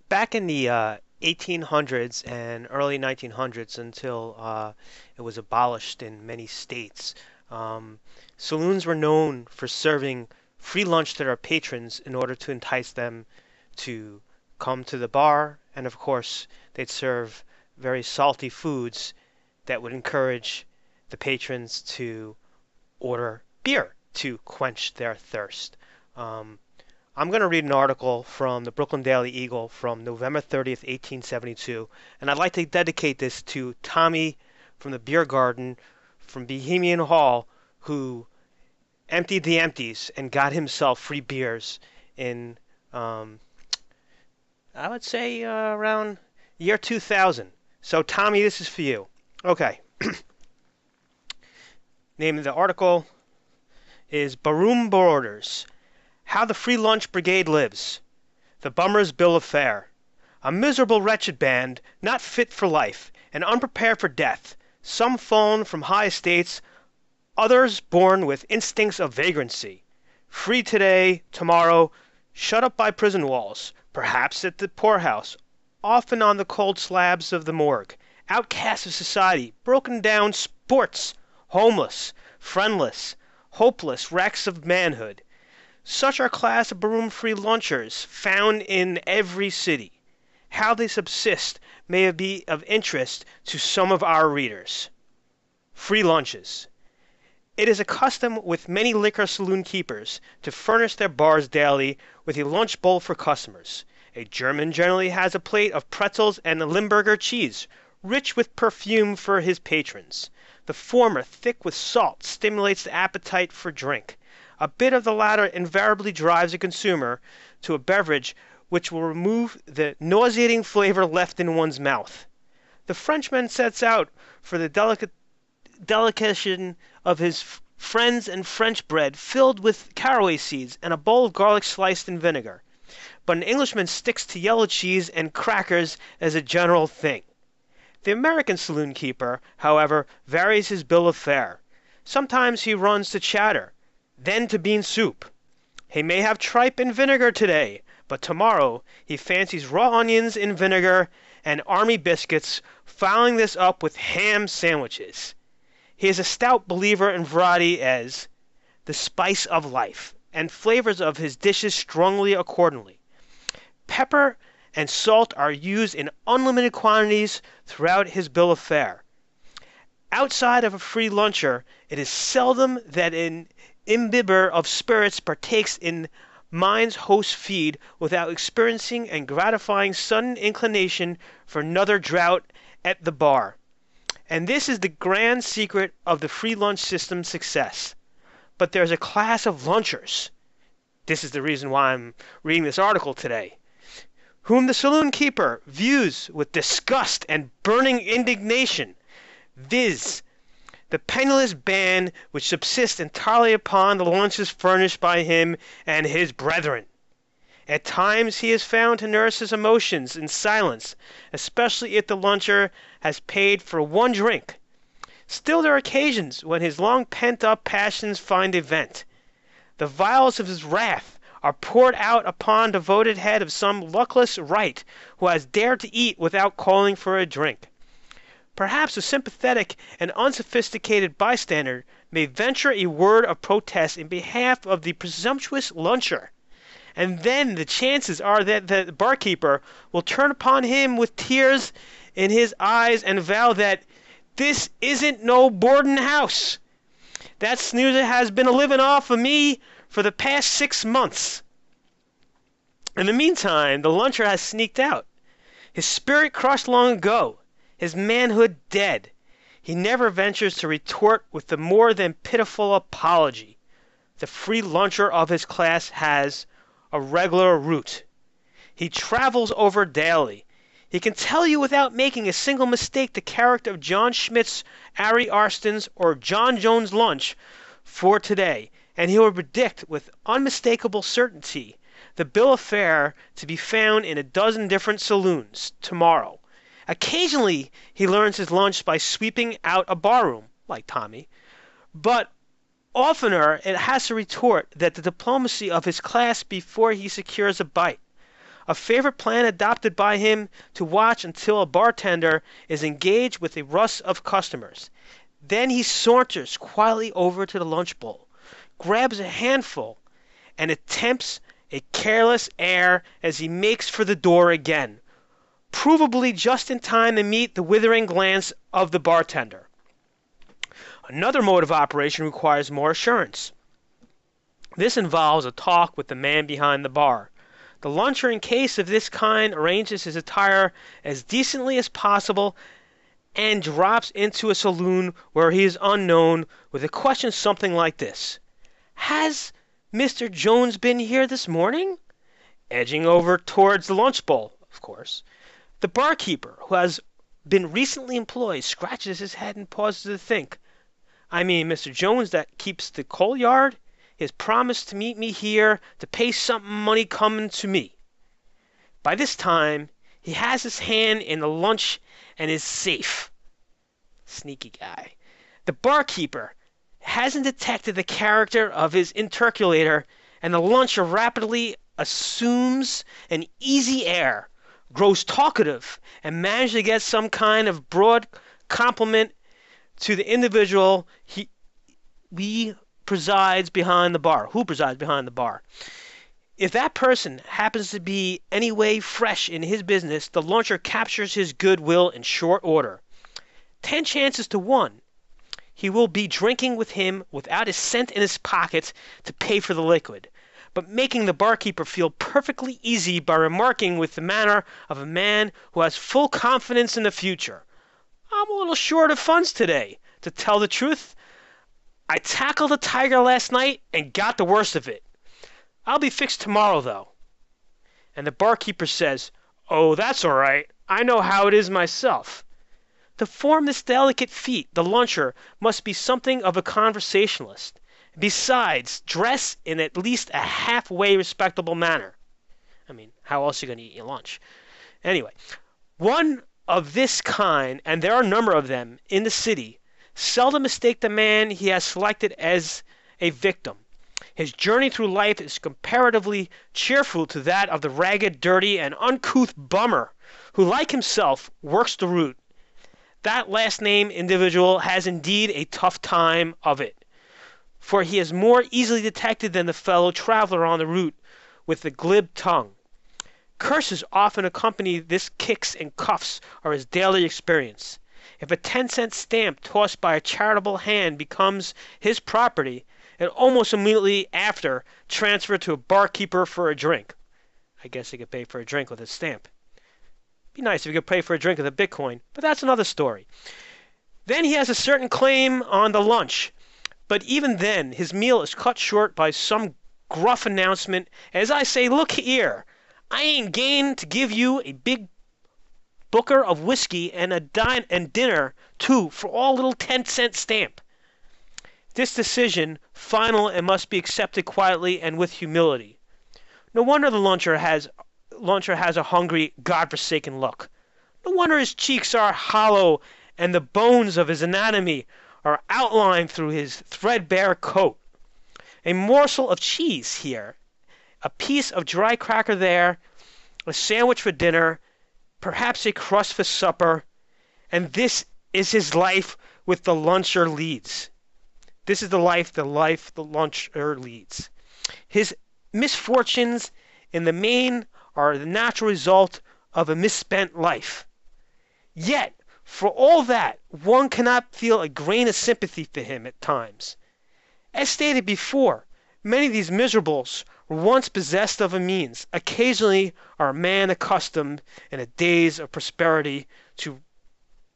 Back in the 1800s and early 1900s, until it was abolished in many states, um, saloons were known for serving free lunch to their patrons in order to entice them to come to the bar. And of course, they'd serve very salty foods that would encourage the patrons to order beer to quench their thirst. Um, I'm going to read an article from the Brooklyn Daily Eagle from November 30th, 1872, and I'd like to dedicate this to Tommy from the beer garden from Bohemian Hall, who emptied the empties and got himself free beers in, um, I would say, around year 2000. So, Tommy, this is for you. Okay. Name of the article is Baroom Borders: How the Free Lunch Brigade Lives. The Bummer's Bill of Fare. A miserable, wretched band, not fit for life, and unprepared for death, some fallen from high estates, others born with instincts of vagrancy, free today, tomorrow, shut up by prison walls, perhaps at the poorhouse, often on the cold slabs of the morgue, outcasts of society, broken down sports, homeless, friendless, hopeless wrecks of manhood. Such are class of Baroom-free lunchers found in every city. How they subsist may be of interest to some of our readers. Free lunches. It is a custom with many liquor saloon keepers to furnish their bars daily with a lunch bowl for customers. A German generally has a plate of pretzels and a Limburger cheese, rich with perfume for his patrons. The former, thick with salt, stimulates the appetite for drink. A bit of the latter invariably drives a consumer to a beverage which will remove the nauseating flavor left in one's mouth. The Frenchman sets out for the delicatessen of his friends and French bread filled with caraway seeds and a bowl of garlic sliced in vinegar. But an Englishman sticks to yellow cheese and crackers as a general thing. The American saloon keeper, however, varies his bill of fare. Sometimes he runs to chowder, then to bean soup. He may have tripe and vinegar today, but tomorrow he fancies raw onions in vinegar and army biscuits, following this up with ham sandwiches. He is a stout believer in variety as the spice of life, and flavors of his dishes strongly accordingly. Pepper and salt are used in unlimited quantities throughout his bill of fare. Outside of a free luncher, it is seldom that an imbiber of spirits partakes in mine's host feed without experiencing and gratifying sudden inclination for another draught at the bar. And this is the grand secret of the free lunch system's success. But there's a class of lunchers. This is the reason why I'm reading this article today, whom the saloon keeper views with disgust and burning indignation, viz., the penniless band which subsists entirely upon the lunches furnished by him and his brethren. At times he is found to nurse his emotions in silence, especially if the luncher has paid for one drink. Still there are occasions when his long pent-up passions find a vent. The vials of his wrath are poured out upon the devoted head of some luckless wight who has dared to eat without calling for a drink. Perhaps a sympathetic and unsophisticated bystander may venture a word of protest in behalf of the presumptuous luncher, and then the chances are that the barkeeper will turn upon him with tears in his eyes and vow that this isn't no boarding house. That snoozer has been a-living off of me for the past 6 months. In the meantime, the luncher has sneaked out, his spirit crushed long ago, his manhood dead. He never ventures to retort with the more than pitiful apology. The free luncher of his class has a regular route. He travels over daily. He can tell you without making a single mistake the character of John Schmidt's Ari Arston's or John Jones' lunch for today, and he will predict with unmistakable certainty the bill of fare to be found in a dozen different saloons tomorrow. Occasionally he learns his lunch by sweeping out a barroom, like Tommy, but oftener it has to retort that the diplomacy of his class before he secures a bite. a favorite plan adopted by him to watch until a bartender is engaged with a rush of customers. Then he saunters quietly over to the lunch bowl, grabs a handful, and attempts a careless air as he makes for the door again, provably just in time to meet the withering glance of the bartender. Another mode of operation requires more assurance. This involves a talk with the man behind the bar. The luncher in case of this kind arranges his attire as decently as possible and drops into a saloon where he is unknown with a question something like this: "Has Mr. Jones been here this morning?" Edging over towards the lunch bowl, of course. The barkeeper, who has been recently employed, scratches his head and pauses to think. "I mean Mr. Jones that keeps the coal yard? He has promised to meet me here to pay something money coming to me." By this time he has his hand in the lunch and is safe. Sneaky guy. The barkeeper hasn't detected the character of his interlocutor, and the luncher rapidly assumes an easy air, grows talkative, and manages to get some kind of broad compliment to the individual who presides behind the bar. If that person happens to be any way fresh in his business, the luncher captures his goodwill in short order. 10 chances to 1 he will be drinking with him without a cent in his pocket to pay for the liquid, but making the barkeeper feel perfectly easy by remarking with the manner of a man who has full confidence in the future: "I'm a little short of funds today. To tell the truth, I tackled a tiger last night and got the worst of it. I'll be fixed tomorrow, though." And the barkeeper says, "Oh, that's all right. I know how it is myself." To perform this delicate feat, the luncher must be something of a conversationalist. Besides, dress in at least a halfway respectable manner. I mean, how else are you going to eat your lunch? Anyway, one of this kind, and there are a number of them in the city, seldom mistake the man he has selected as a victim. His journey through life is comparatively cheerful to that of the ragged, dirty, and uncouth bummer who, like himself, works the route. That last-named individual has indeed a tough time of it, for he is more easily detected than the fellow traveler on the route with the glib tongue. Curses often accompany this. Kicks and cuffs are his daily experience. If a 10-cent stamp tossed by a charitable hand becomes his property, it almost immediately after transferred to a barkeeper for a drink. I guess he could pay for a drink with a stamp. Be nice if he could pay for a drink with a Bitcoin, but that's another story. Then he has a certain claim on the lunch, but even then his meal is cut short by some gruff announcement, as I say, "Look here, I ain't game to give you a big booker of whiskey and dinner too for all little 10-cent stamp." This decision final and must be accepted quietly and with humility. No wonder the luncher has a hungry, God-forsaken look. No wonder his cheeks are hollow and the bones of his anatomy are outlined through his threadbare coat. A morsel of cheese here, a piece of dry cracker there, a sandwich for dinner, perhaps a crust for supper, and this is his life with the luncher leads. This is the life the luncher leads. His misfortunes in the main are the natural result of a misspent life. Yet, for all that, one cannot feel a grain of sympathy for him at times. As stated before, many of these miserables were once possessed of a means. Occasionally are a man accustomed, in the days of prosperity, to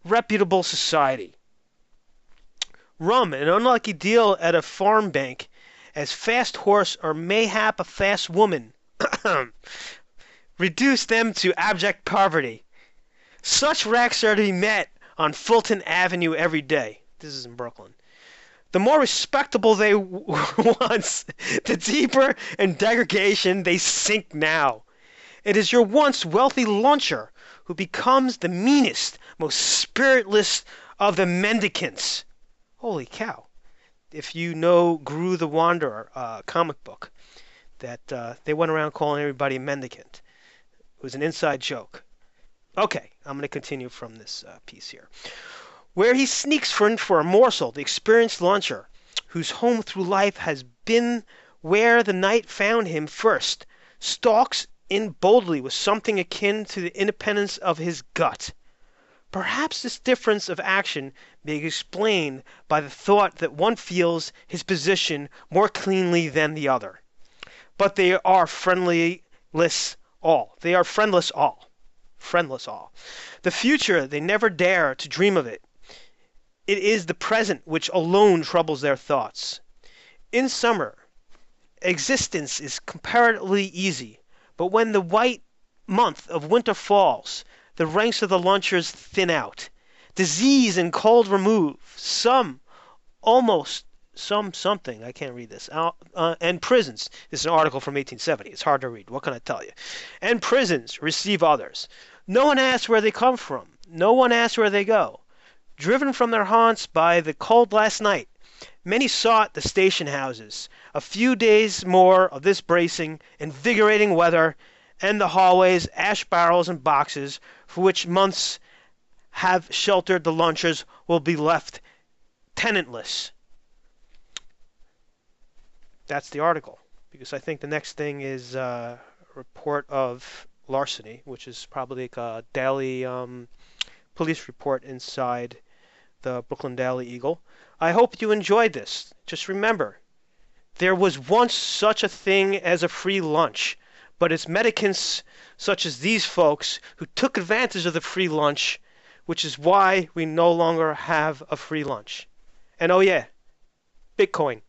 reputable society. Rum, an unlucky deal at a farm bank, as fast horse, or mayhap a fast woman, reduce them to abject poverty. Such wrecks are to be met on Fulton Avenue every day. This is in Brooklyn. The more respectable they were once, the deeper in degradation they sink now. It is your once wealthy luncher who becomes the meanest, most spiritless of the mendicants. Holy cow. If you know Gru the Wanderer comic book, that they went around calling everybody a mendicant. It was an inside joke. Okay, I'm going to continue from this piece here. Where he sneaks for a morsel, the experienced luncher, whose home through life has been where the night found him first, stalks in boldly with something akin to the independence of his gut. Perhaps this difference of action may be explained by the thought that one feels his position more cleanly than the other. But they are friendless all. They are friendless all. Friendless all. The future, they never dare to dream of it. It is the present which alone troubles their thoughts. In summer, existence is comparatively easy, but when the white month of winter falls, the ranks of the lunchers thin out. Disease and cold remove. Something, I can't read this. And prisons. This is an article from 1870. It's hard to read. What can I tell you? And prisons receive others. No one asks where they come from. No one asks where they go. Driven from their haunts by the cold last night, many sought the station houses. A few days more of this bracing, invigorating weather, and the hallways, ash barrels, and boxes for which months have sheltered the lunchers will be left tenantless. That's the article, because I think the next thing is a report of larceny, which is probably like a daily police report inside the Brooklyn Daily Eagle. I hope you enjoyed this. Just remember, there was once such a thing as a free lunch, but it's medicants such as these folks who took advantage of the free lunch, which is why we no longer have a free lunch. And oh yeah, Bitcoin.